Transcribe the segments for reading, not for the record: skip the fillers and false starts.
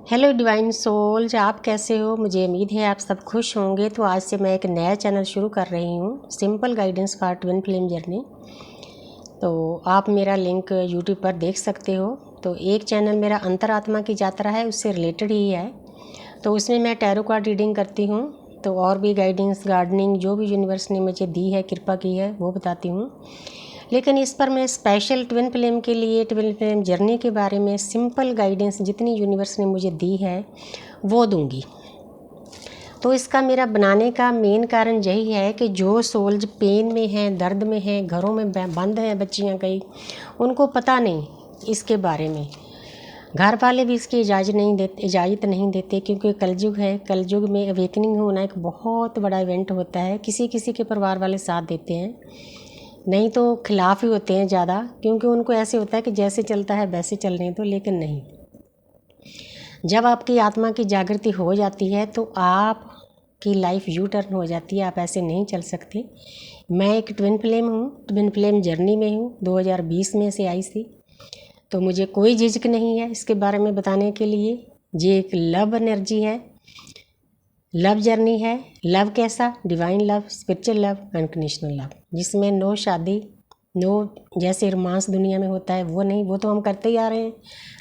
Hello divine souls, आप कैसे हो। मुझे उम्मीद है आप सब खुश होंगे। तो आज से मैं एक नया चैनल शुरू कर रही हूँ, simple guidance for twin flame journey. तो आप मेरा लिंक यूट्यूब पर देख सकते हो। तो एक चैनल मेरा अंतरात्मा की यात्रा है, उससे रिलेटेड ही है। तो उसमें मैं टैरो कार्ड रीडिंग करती हूँ। तो और भी गाइडेंस, गार्डनिंग जो भी यूनिवर्स ने मुझे दी है, कृपा की है, वो बताती हूँ। लेकिन इस पर मैं स्पेशल ट्विन फ्लेम के लिए, ट्विन फ्लेम जर्नी के बारे में सिंपल गाइडेंस जितनी यूनिवर्स ने मुझे दी है वो दूंगी। तो इसका मेरा बनाने का मेन कारण यही है कि जो सोल्स पेन में हैं, दर्द में हैं, घरों में बंद हैं बच्चियां कई, उनको पता नहीं इसके बारे में। घर वाले भी इसकी इजाज़त नहीं देते क्योंकि कलयुग है। कलयुग में अवेकनिंग होना एक बहुत बड़ा इवेंट होता है। किसी किसी के परिवार वाले साथ देते हैं, नहीं तो खिलाफ ही होते हैं ज़्यादा, क्योंकि उनको ऐसे होता है कि जैसे चलता है वैसे चलने दो। लेकिन नहीं, जब आपकी आत्मा की जागृति हो जाती है तो आपकी लाइफ यू टर्न हो जाती है। आप ऐसे नहीं चल सकते। मैं एक ट्विन फ्लेम हूँ, ट्विन फ्लेम जर्नी में हूँ, 2020 में से आई थी। तो मुझे कोई झिझक नहीं है इसके बारे में बताने के लिए। ये एक लव एनर्जी है, लव जर्नी है। लव कैसा? Divine love, spiritual love, unconditional love, जिसमें नो शादी, नो जैसे रोमांस दुनिया में होता है वो नहीं। वो तो हम करते ही आ रहे हैं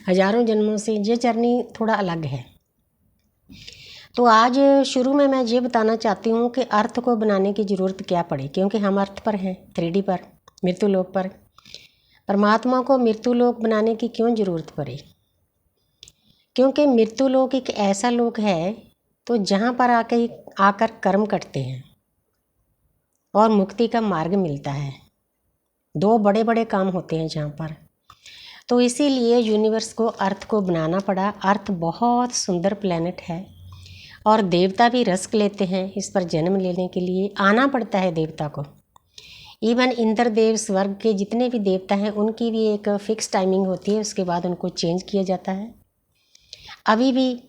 हजारों जन्मों से। ये जर्नी थोड़ा अलग है। तो आज शुरू में मैं ये बताना चाहती हूँ कि अर्थ को बनाने की ज़रूरत क्या पड़ी, क्योंकि हम अर्थ पर हैं, 3D पर, मृत्युलोक पर। परमात्मा को मृत्युलोक बनाने की क्यों ज़रूरत पड़ी? क्योंकि मृत्युलोक एक ऐसा लोक है तो जहाँ पर आकर कर्म कटते हैं और मुक्ति का मार्ग मिलता है। 2 बड़े बड़े काम होते हैं जहाँ पर। तो इसीलिए यूनिवर्स को अर्थ को बनाना पड़ा। अर्थ बहुत सुंदर प्लेनेट है और देवता भी रिस्क लेते हैं इस पर जन्म लेने के लिए। आना पड़ता है देवता को। इवन इंद्र देव, स्वर्ग के जितने भी देवता हैं, उनकी भी एक फ़िक्स टाइमिंग होती है, उसके बाद उनको चेंज किया जाता है। अभी भी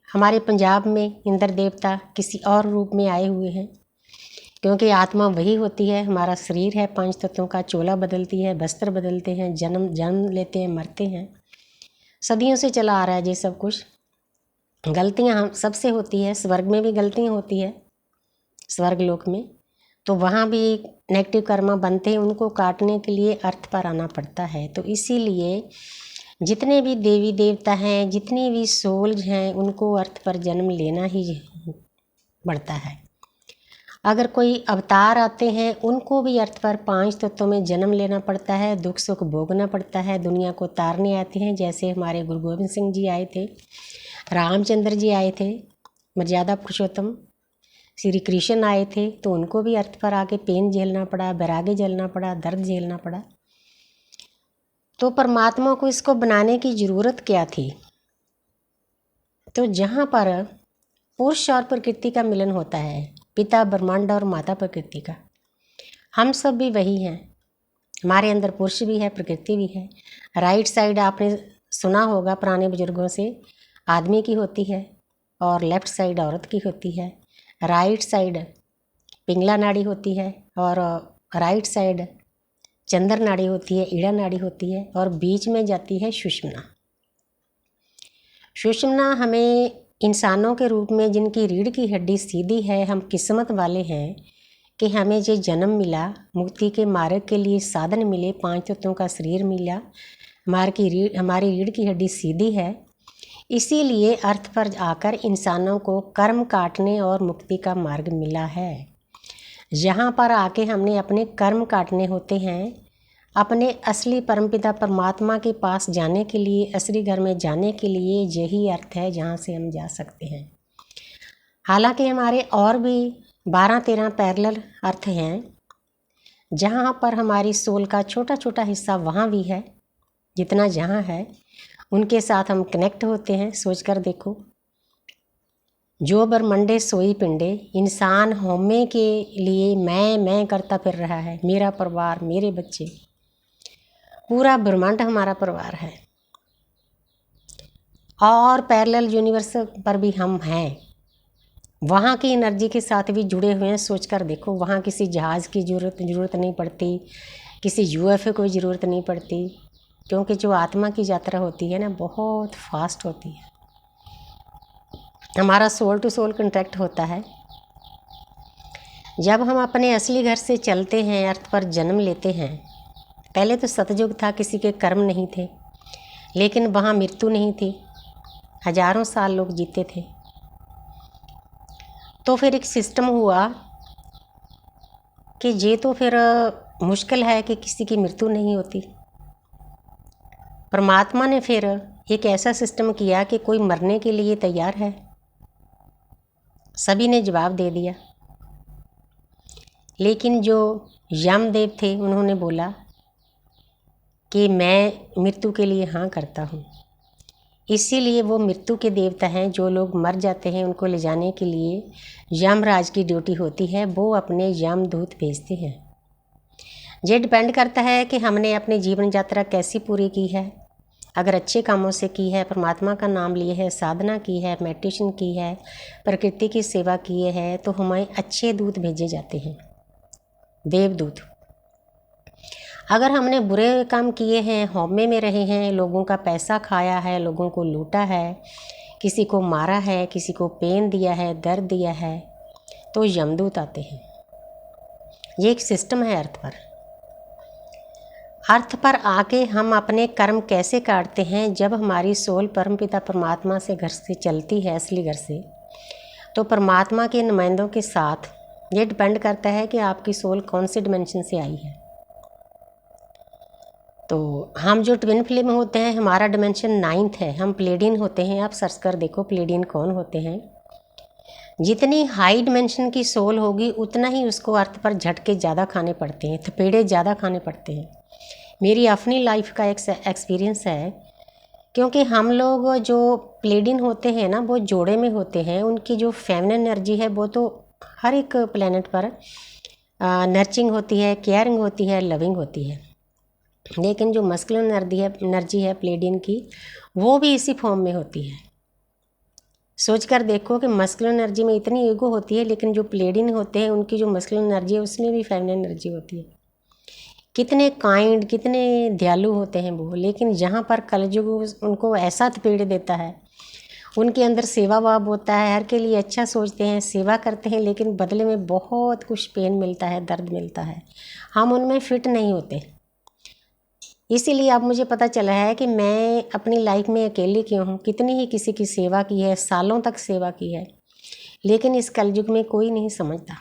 हमारे पंजाब में इंद्र देवता किसी और रूप में आए हुए हैं, क्योंकि आत्मा वही होती है। हमारा शरीर है 5 तत्वों का, चोला बदलती है, वस्त्र बदलते हैं, जन्म लेते हैं, मरते हैं। सदियों से चला आ रहा है ये सब कुछ। गलतियां हम सबसे होती है। स्वर्ग में भी गलतियां होती है, स्वर्ग लोक में। तो वहाँ भी नेगेटिव कर्मा बनते हैं, उनको काटने के लिए अर्थ पर आना पड़ता है। तो इसीलिए जितने भी देवी देवता हैं, जितनी भी सोल्स हैं, उनको अर्थ पर जन्म लेना ही पड़ता है। अगर कोई अवतार आते हैं, उनको भी अर्थ पर 5 तत्वों में जन्म लेना पड़ता है, दुख सुख भोगना पड़ता है, दुनिया को तारने आते हैं। जैसे हमारे गुरु गोविंद सिंह जी आए थे, रामचंद्र जी आए थे, मर्यादा पुरुषोत्तम श्री कृष्ण आए थे, तो उनको भी अर्थ पर आके पेन झेलना पड़ा, वैराग्य झेलना पड़ा, दर्द झेलना पड़ा। तो परमात्मा को इसको बनाने की ज़रूरत क्या थी? तो जहाँ पर पुरुष और प्रकृति का मिलन होता है, पिता ब्रह्मांड और माता प्रकृति का, हम सब भी वही हैं। हमारे अंदर पुरुष भी है, प्रकृति भी है। राइट साइड आपने सुना होगा पुराने बुजुर्गों से, आदमी की होती है और लेफ्ट साइड औरत की होती है। राइट साइड पिंगला नाड़ी होती है और राइट साइड चंद्र नाड़ी होती है, ईड़ा नाड़ी होती है, और बीच में जाती है सुषुम्ना। सुषुम्ना हमें इंसानों के रूप में, जिनकी रीढ़ की हड्डी सीधी है, हम किस्मत वाले हैं कि हमें ये जन्म मिला, मुक्ति के मार्ग के लिए साधन मिले, 5 तत्वों का शरीर मिला, हमारी रीढ़ की हड्डी सीधी है। इसीलिए अर्थ पर आकर इंसानों को कर्म काटने और मुक्ति का मार्ग मिला है। यहाँ पर आके हमने अपने कर्म काटने होते हैं, अपने असली परमपिता परमात्मा के पास जाने के लिए, असली घर में जाने के लिए। यही अर्थ है जहाँ से हम जा सकते हैं। हालांकि हमारे और भी 12-13 पैरेलल अर्थ हैं, जहाँ पर हमारी सोल का छोटा छोटा हिस्सा वहाँ भी है, जितना जहाँ है उनके साथ हम कनेक्ट होते हैं। सोच कर देखो, जो ब्रह्मंडे सोई पिंडे, इंसान होने के लिए मैं करता फिर रहा है। मेरा परिवार, मेरे बच्चे, पूरा ब्रह्मांड हमारा परिवार है। और पैरेलल यूनिवर्स पर भी हम हैं, वहाँ की एनर्जी के साथ भी जुड़े हुए हैं। सोच कर देखो, वहाँ किसी जहाज़ की ज़रूरत नहीं पड़ती, किसी UFO की ज़रूरत नहीं पड़ती, क्योंकि जो आत्मा की यात्रा होती है ना, बहुत फास्ट होती है। हमारा सोल टू सोल कॉन्टैक्ट होता है। जब हम अपने असली घर से चलते हैं, अर्थ पर जन्म लेते हैं। पहले तो सतयुग था, किसी के कर्म नहीं थे, लेकिन वहाँ मृत्यु नहीं थी, हजारों साल लोग जीते थे। तो फिर एक सिस्टम हुआ कि ये तो फिर मुश्किल है कि किसी की मृत्यु नहीं होती। परमात्मा ने फिर एक ऐसा सिस्टम किया कि कोई मरने के लिए तैयार है। सभी ने जवाब दे दिया, लेकिन जो यमदेव थे उन्होंने बोला कि मैं मृत्यु के लिए हाँ करता हूँ। इसीलिए वो मृत्यु के देवता हैं। जो लोग मर जाते हैं उनको ले जाने के लिए यमराज की ड्यूटी होती है, वो अपने यमदूत भेजते हैं। ये डिपेंड करता है कि हमने अपनी जीवन यात्रा कैसी पूरी की है। अगर अच्छे कामों से की है, परमात्मा का नाम लिए है, साधना की है, मेडिटेशन की है, प्रकृति की सेवा किए है, तो हमें अच्छे दूत भेजे जाते हैं, देवदूत। अगर हमने बुरे काम किए हैं, हौमे में रहे हैं, लोगों का पैसा खाया है, लोगों को लूटा है, किसी को मारा है, किसी को पेन दिया है, दर्द दिया है, तो यमदूत आते हैं। ये एक सिस्टम है अर्थ पर। अर्थ पर आके हम अपने कर्म कैसे काटते हैं। जब हमारी सोल परमपिता परमात्मा से घर से चलती है, असली घर से, तो परमात्मा के नुमाइंदों के साथ ये डिपेंड करता है कि आपकी सोल कौन से डिमेंशन से आई है। तो हम जो ट्विन फ्लेम होते हैं, हमारा डिमेंशन 9th है, हम प्लेडियन होते हैं। आप सर्च कर देखो प्लेडियन कौन होते हैं। जितनी हाई डिमेंशन की सोल होगी उतना ही उसको अर्थ पर झटके ज़्यादा खाने पड़ते हैं, थपेड़े ज़्यादा खाने पड़ते हैं। मेरी अपनी लाइफ का एक एक्सपीरियंस है, क्योंकि हम लोग जो प्लेडियन होते हैं ना, वो जोड़े में होते हैं। उनकी जो फेमिनिन एनर्जी है वो तो हर एक प्लेनेट पर नर्चिंग होती है, केयरिंग होती है, लविंग होती है। लेकिन जो मस्कुलिन एनर्जी है प्लेडियन की, वो भी इसी फॉर्म में होती है। सोच कर देखो कि मस्कुलिन एनर्जी में इतनी ईगो होती है, लेकिन जो प्लेडियन होते हैं उनकी जो मस्कुलिन एनर्जी है उसमें भी फेमिनिन एनर्जी होती है। कितने काइंड, कितने दयालु होते हैं वो। लेकिन जहाँ पर कलयुग उनको ऐसा थपेड़ देता है, उनके अंदर सेवा भाव होता है, हर के लिए अच्छा सोचते हैं, सेवा करते हैं, लेकिन बदले में बहुत कुछ पेन मिलता है, दर्द मिलता है। हम उनमें फिट नहीं होते। इसीलिए अब मुझे पता चला है कि मैं अपनी लाइफ में अकेली क्यों हूँ। कितनी ही किसी की सेवा की है, सालों तक सेवा की है, लेकिन इस कलयुग में कोई नहीं समझता।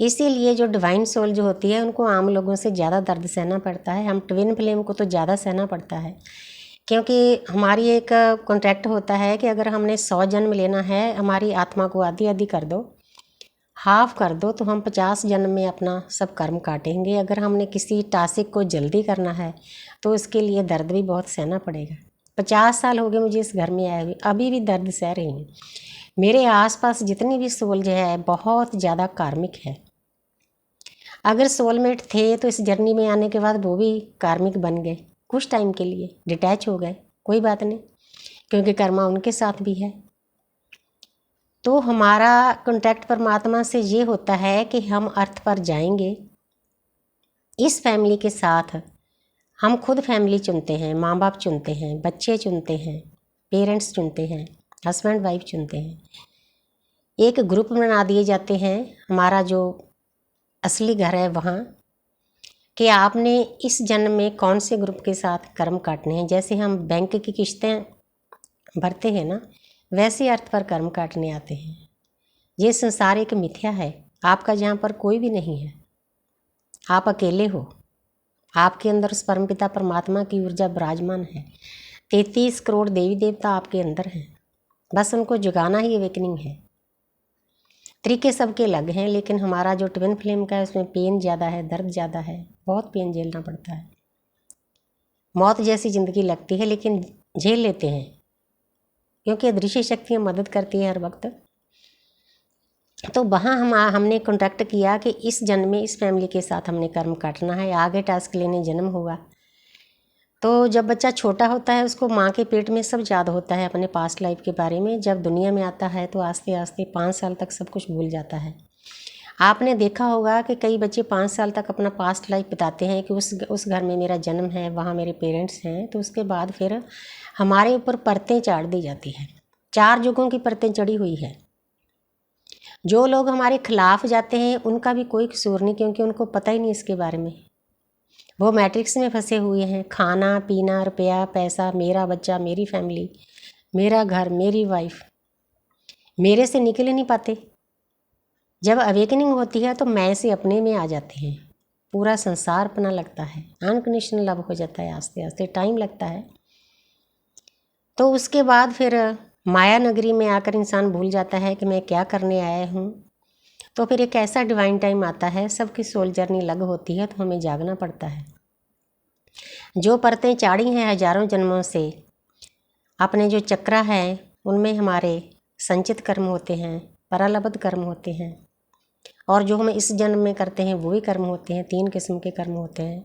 इसीलिए जो डिवाइन सोल जो होती है उनको आम लोगों से ज़्यादा दर्द सहना पड़ता है। हम ट्विन फ्लेम को तो ज़्यादा सहना पड़ता है, क्योंकि हमारी एक कॉन्ट्रैक्ट होता है कि अगर हमने 100 जन्म लेना है, हमारी आत्मा को आधी आधी कर दो, हाफ कर दो, तो हम 50 जन्म में अपना सब कर्म काटेंगे। अगर हमने किसी टास्क को जल्दी करना है तो उसके लिए दर्द भी बहुत सहना पड़ेगा। 50 साल हो गए मुझे इस घर में आए हुए, अभी भी दर्द सह रही हूँ। मेरे आसपास जितनी भी सोल जो है बहुत ज़्यादा कार्मिक है। अगर सोलमेट थे तो इस जर्नी में आने के बाद वो भी कार्मिक बन गए, कुछ टाइम के लिए डिटैच हो गए, कोई बात नहीं, क्योंकि कर्मा उनके साथ भी है। तो हमारा कॉन्टैक्ट परमात्मा से ये होता है कि हम अर्थ पर जाएंगे इस फैमिली के साथ। हम खुद फैमिली चुनते हैं, माँ बाप चुनते हैं, बच्चे चुनते हैं, पेरेंट्स चुनते हैं, हस्बैंड वाइफ चुनते हैं। एक ग्रुप बना दिए जाते हैं, हमारा जो असली घर है वहाँ, कि आपने इस जन्म में कौन से ग्रुप के साथ कर्म काटने हैं। जैसे हम बैंक की किस्तें भरते हैं ना, वैसे अर्थ पर कर्म काटने आते हैं। ये संसार एक मिथ्या है, आपका यहाँ पर कोई भी नहीं है, आप अकेले हो। आपके अंदर उस परमपिता परमात्मा की ऊर्जा विराजमान है। 33 करोड़ देवी देवता आपके अंदर हैं, बस उनको जगाना ही अवेकनिंग है। तरीके सबके अलग हैं, लेकिन हमारा जो ट्विन फ्लेम का है उसमें पेन ज़्यादा है, दर्द ज़्यादा है, बहुत पेन झेलना पड़ता है। मौत जैसी ज़िंदगी लगती है, लेकिन झेल लेते हैं, क्योंकि अदृश्य शक्तियाँ मदद करती हैं हर वक्त। तो वहाँ हमने कॉन्ट्रैक्ट किया कि इस जन्म में इस फैमिली के साथ हमने कर्म काटना है। आगे टास्क लेने जन्म हुआ। तो जब बच्चा छोटा होता है उसको माँ के पेट में सब याद होता है अपने पास्ट लाइफ के बारे में। जब दुनिया में आता है तो आस्ते आस्ते 5 साल तक सब कुछ भूल जाता है। आपने देखा होगा कि कई बच्चे 5 साल तक अपना पास्ट लाइफ बताते हैं कि उस घर में मेरा जन्म है, वहाँ मेरे पेरेंट्स हैं। तो उसके बाद फिर हमारे ऊपर परतें चाढ़ दी जाती हैं, 4 युगों की परतें चढ़ी हुई है। जो लोग हमारे खिलाफ जाते हैं उनका भी कोई कसूर नहीं, क्योंकि उनको पता ही नहीं इसके बारे में। वो मैट्रिक्स में फंसे हुए हैं, खाना पीना, रुपया पैसा, मेरा बच्चा, मेरी फैमिली, मेरा घर, मेरी वाइफ, मेरे से निकल ही नहीं पाते। जब अवेकनिंग होती है तो मैं से अपने में आ जाते हैं, पूरा संसार अपना लगता है, अनकंडीशनल लव हो जाता है। आस्ते आस्ते टाइम लगता है। तो उसके बाद फिर माया नगरी में आकर इंसान भूल जाता है कि मैं क्या करने आया हूँ। तो फिर एक ऐसा डिवाइन टाइम आता है, सबकी सोल जर्नी अलग होती है, तो हमें जागना पड़ता है। जो परतें चाढ़ी हैं हजारों जन्मों से, अपने जो चक्रा है उनमें हमारे संचित कर्म होते हैं, प्रारब्ध कर्म होते हैं, और जो हम इस जन्म में करते हैं वो भी कर्म होते हैं। 3 किस्म के कर्म होते हैं।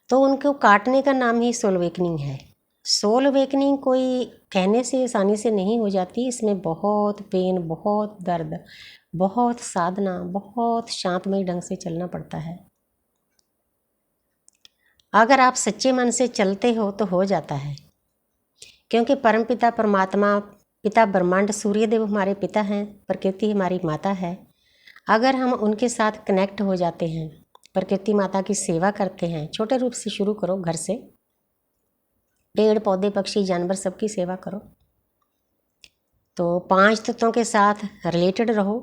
तो उनको काटने का नाम ही सोल अवेकनिंग है। सोल अवेकनिंग कोई कहने से आसानी से नहीं हो जाती। इसमें बहुत पेन, बहुत दर्द, बहुत साधना, बहुत शांतमय ढंग से चलना पड़ता है। अगर आप सच्चे मन से चलते हो तो हो जाता है, क्योंकि परमपिता परमात्मा, पिता ब्रह्मांड, सूर्यदेव हमारे पिता हैं, प्रकृति हमारी माता है। अगर हम उनके साथ कनेक्ट हो जाते हैं, प्रकृति माता की सेवा करते हैं, छोटे रूप से शुरू करो, घर से, पेड़ पौधे पक्षी जानवर सबकी सेवा करो। तो 5 तत्वों के साथ रिलेटेड रहो।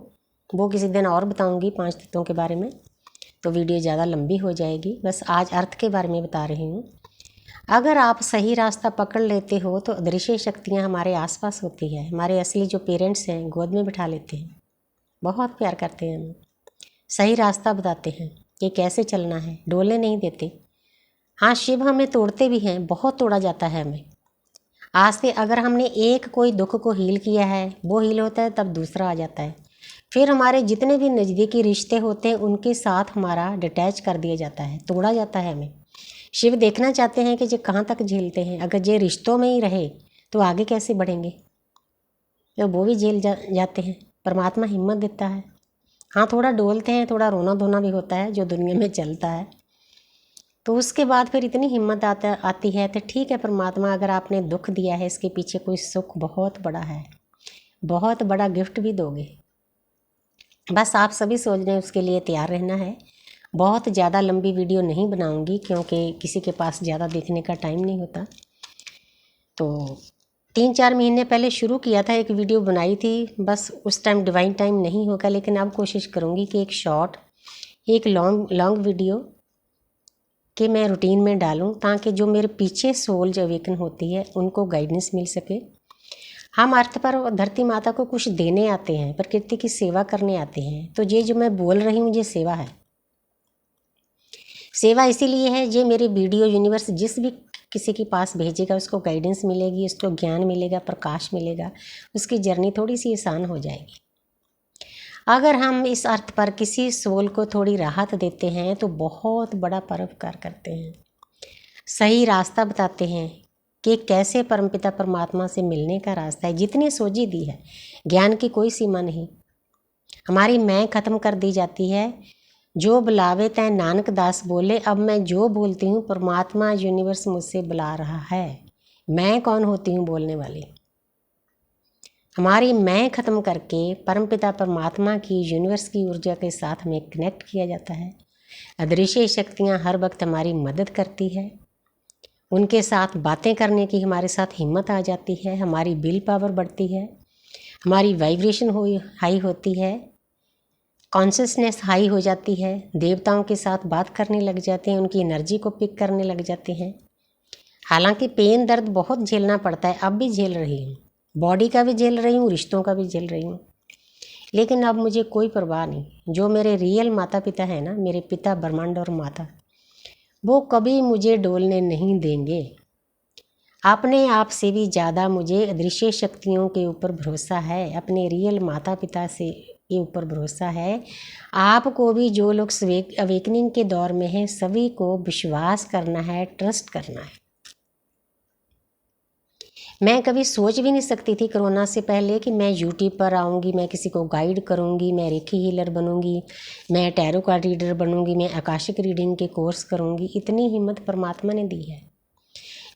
वो किसी दिन और बताऊंगी 5 तत्वों के बारे में, तो वीडियो ज़्यादा लंबी हो जाएगी। बस आज अर्थ के बारे में बता रही हूँ। अगर आप सही रास्ता पकड़ लेते हो तो अदृश्य शक्तियाँ हमारे आसपास होती है। हमारे असली जो पेरेंट्स हैं गोद में बिठा लेते हैं, बहुत प्यार करते हैं, हमें सही रास्ता बताते हैं कि कैसे चलना है, डोलने नहीं देते। हाँ, शिव हमें तोड़ते भी हैं, बहुत तोड़ा जाता है हमें। आज से अगर हमने एक कोई दुख को हील किया है, वो हील होता है, तब दूसरा आ जाता है। फिर हमारे जितने भी नज़दीकी रिश्ते होते हैं उनके साथ हमारा डिटैच कर दिया जाता है, तोड़ा जाता है हमें। शिव देखना चाहते हैं कि ये कहाँ तक झेलते हैं। अगर ये रिश्तों में ही रहे तो आगे कैसे बढ़ेंगे, तो वो भी झेल जाते हैं। परमात्मा हिम्मत देता है। हाँ, थोड़ा डोलते हैं, थोड़ा रोना धोना भी होता है, जो दुनिया में चलता है। तो उसके बाद फिर इतनी हिम्मत आती है तो ठीक है परमात्मा, अगर आपने दुख दिया है, इसके पीछे कोई सुख बहुत बड़ा है, बहुत बड़ा गिफ्ट भी दोगे। बस आप सभी सोच रहे हैं, उसके लिए तैयार रहना है। बहुत ज़्यादा लंबी वीडियो नहीं बनाऊंगी, क्योंकि किसी के पास ज़्यादा देखने का टाइम नहीं होता। तो 3-4 महीने पहले शुरू किया था, एक वीडियो बनाई थी, बस उस टाइम डिवाइन टाइम नहीं होगा। लेकिन अब कोशिश करूँगी कि एक शॉर्ट, एक लॉन्ग वीडियो कि मैं रूटीन में डालूं, ताकि जो मेरे पीछे सोल जो अवेकन होती है उनको गाइडेंस मिल सके। हम अर्थ पर धरती माता को कुछ देने आते हैं, प्रकृति की सेवा करने आते हैं। तो ये जो मैं बोल रही हूँ ये सेवा है। सेवा इसीलिए है, ये मेरी वीडियो यूनिवर्स जिस भी किसी के पास भेजेगा उसको गाइडेंस मिलेगी, उसको ज्ञान मिलेगा, प्रकाश मिलेगा, उसकी जर्नी थोड़ी सी आसान हो जाएगी। अगर हम इस अर्थ पर किसी सोल को थोड़ी राहत देते हैं तो बहुत बड़ा परोपकार करते हैं, सही रास्ता बताते हैं कि कैसे परमपिता परमात्मा से मिलने का रास्ता है। जितनी सोझी दी है, ज्ञान की कोई सीमा नहीं। हमारी मैं खत्म कर दी जाती है। जो बुलावे तय नानक दास बोले, अब मैं जो बोलती हूँ परमात्मा यूनिवर्स मुझसे बुला रहा है। मैं कौन होती हूँ बोलने वाली। हमारी मैं ख़त्म करके परमपिता परमात्मा की यूनिवर्स की ऊर्जा के साथ हमें कनेक्ट किया जाता है। अदृश्य शक्तियाँ हर वक्त हमारी मदद करती है। उनके साथ बातें करने की हमारे साथ हिम्मत आ जाती है। हमारी विल पावर बढ़ती है, हमारी वाइब्रेशन हाई होती है, कॉन्शियसनेस हाई हो जाती है। देवताओं के साथ बात करने लग जाते हैं, उनकी एनर्जी को पिक करने लग जाते हैं। हालांकि पेन दर्द बहुत झेलना पड़ता है, अब भी झेल रही हूँ, बॉडी का भी झेल रही हूँ, रिश्तों का भी झेल रही हूँ। लेकिन अब मुझे कोई परवाह नहीं। जो मेरे रियल माता पिता हैं ना, मेरे पिता ब्रह्मांड और माता, वो कभी मुझे डोलने नहीं देंगे। अपने आप से भी ज़्यादा मुझे अदृश्य शक्तियों के ऊपर भरोसा है, अपने रियल माता पिता से के ऊपर भरोसा है। आपको भी, जो लोग अवेकनिंग के दौर में हैं, सभी को विश्वास करना है, ट्रस्ट करना है। मैं कभी सोच भी नहीं सकती थी कोरोना से पहले कि मैं यूट्यूब पर आऊँगी, मैं किसी को गाइड करूँगी, मैं रेखी हीलर बनूँगी, मैं टैरो कार्ड रीडर बनूँगी, मैं आकाशिक रीडिंग के कोर्स करूँगी। इतनी हिम्मत परमात्मा ने दी है।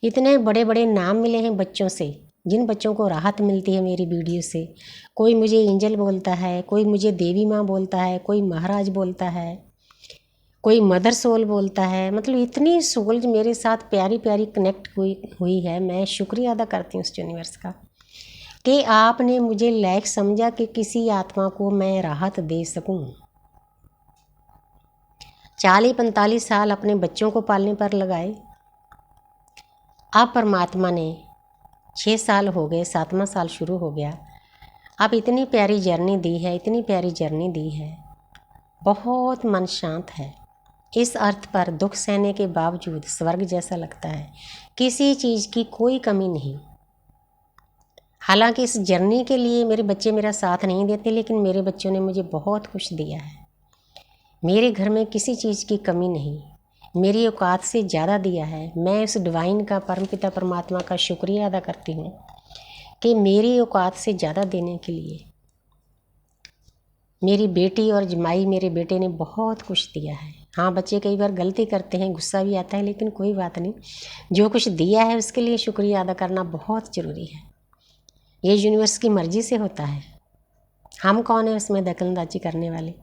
इतने बड़े बड़े नाम मिले हैं बच्चों से, जिन बच्चों को राहत मिलती है मेरी वीडियो से। कोई मुझे एंजल बोलता है, कोई मुझे देवी माँ बोलता है, कोई महाराज बोलता है, कोई मदर सोल बोलता है। मतलब इतनी सोल मेरे साथ प्यारी प्यारी कनेक्ट हुई है। मैं शुक्रिया अदा करती हूँ उस यूनिवर्स का कि आपने मुझे लायक समझा कि किसी आत्मा को मैं राहत दे सकूं। 40-45 साल अपने बच्चों को पालने पर लगाए। अब परमात्मा ने 6 साल हो गए, 7वां साल शुरू हो गया। अब इतनी प्यारी जर्नी दी है, इतनी प्यारी जर्नी दी है। बहुत मन शांत है। इस अर्थ पर दुख सहने के बावजूद स्वर्ग जैसा लगता है। किसी चीज़ की कोई कमी नहीं। हालांकि इस जर्नी के लिए मेरे बच्चे मेरा साथ नहीं देते, लेकिन मेरे बच्चों ने मुझे बहुत कुछ दिया है। मेरे घर में किसी चीज़ की कमी नहीं, मेरी औकात से ज़्यादा दिया है। मैं उस डिवाइन का, परमपिता परमात्मा का शुक्रिया अदा करती हूँ कि मेरी औकात से ज़्यादा देने के लिए मेरी बेटी और जमाई, मेरे बेटे ने बहुत कुछ दिया है। हाँ, बच्चे कई बार गलती करते हैं, गुस्सा भी आता है, लेकिन कोई बात नहीं। जो कुछ दिया है उसके लिए शुक्रिया अदा करना बहुत ज़रूरी है। ये यूनिवर्स की मर्ज़ी से होता है। हम कौन है उसमें दखलंदाजी करने वाले।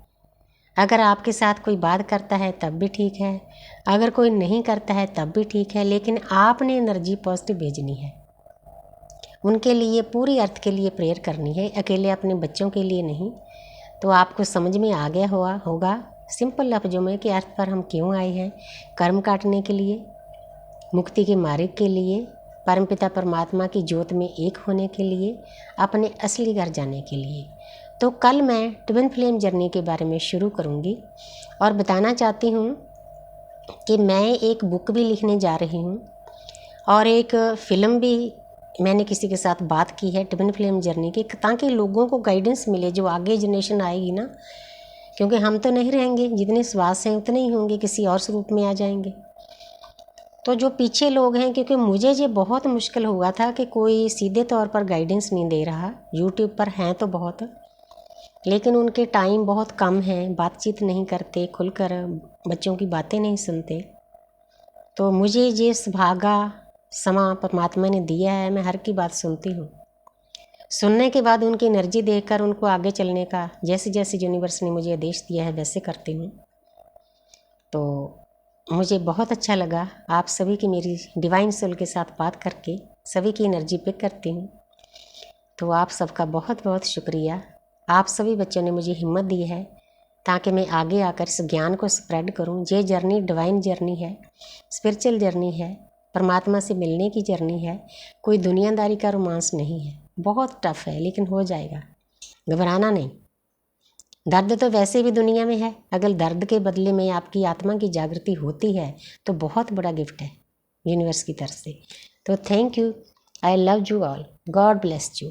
अगर आपके साथ कोई बात करता है तब भी ठीक है, अगर कोई नहीं करता है तब भी ठीक है, लेकिन आपने एनर्जी पॉजिटिव भेजनी है। उनके लिए, पूरी अर्थ के लिए प्रेयर करनी है, अकेले अपने बच्चों के लिए नहीं। तो आपको समझ में आ गया होगा सिंपल लफ्ज़ों में कि अर्थ पर हम क्यों आए हैं। कर्म काटने के लिए, मुक्ति के मार्ग के लिए, परमपिता परमात्मा की ज्योत में एक होने के लिए, अपने असली घर जाने के लिए। तो कल मैं ट्विन फ्लेम जर्नी के बारे में शुरू करूंगी और बताना चाहती हूँ कि मैं एक बुक भी लिखने जा रही हूँ और एक फ़िल्म भी मैंने किसी के साथ बात की है ट्विन फ्लेम जर्नी की, ताकि लोगों को गाइडेंस मिले जो आगे जनरेशन आएगी ना। क्योंकि हम तो नहीं रहेंगे, जितने श्वास हैं उतने ही होंगे, किसी और स्वरूप में आ जाएंगे। तो जो पीछे लोग हैं, क्योंकि मुझे ये बहुत मुश्किल हुआ था कि कोई सीधे तौर पर गाइडेंस नहीं दे रहा। यूट्यूब पर हैं तो बहुत, लेकिन उनके टाइम बहुत कम है, बातचीत नहीं करते खुलकर, बच्चों की बातें नहीं सुनते। तो मुझे ये सौभाग्य समा परमात्मा ने दिया है, मैं हर की बात सुनती हूँ। सुनने के बाद उनकी एनर्जी देखकर उनको आगे चलने का, जैसे जैसे यूनिवर्स ने मुझे आदेश दिया है वैसे करती हूँ। तो मुझे बहुत अच्छा लगा आप सभी की, मेरी डिवाइन सोल के साथ बात करके सभी की एनर्जी पिक करती हूँ। तो आप सबका बहुत बहुत शुक्रिया। आप सभी बच्चों ने मुझे हिम्मत दी है ताकि मैं आगे आकर इस ज्ञान को स्प्रेड करूँ। ये जर्नी डिवाइन जर्नी है, स्पिरिचुअल जर्नी है, परमात्मा से मिलने की जर्नी है। कोई दुनियादारी का रोमांस नहीं है। बहुत टफ है लेकिन हो जाएगा, घबराना नहीं। दर्द तो वैसे भी दुनिया में है, अगर दर्द के बदले में आपकी आत्मा की जागृति होती है तो बहुत बड़ा गिफ्ट है यूनिवर्स की तरफ से। तो thank you, I love you all, God bless you.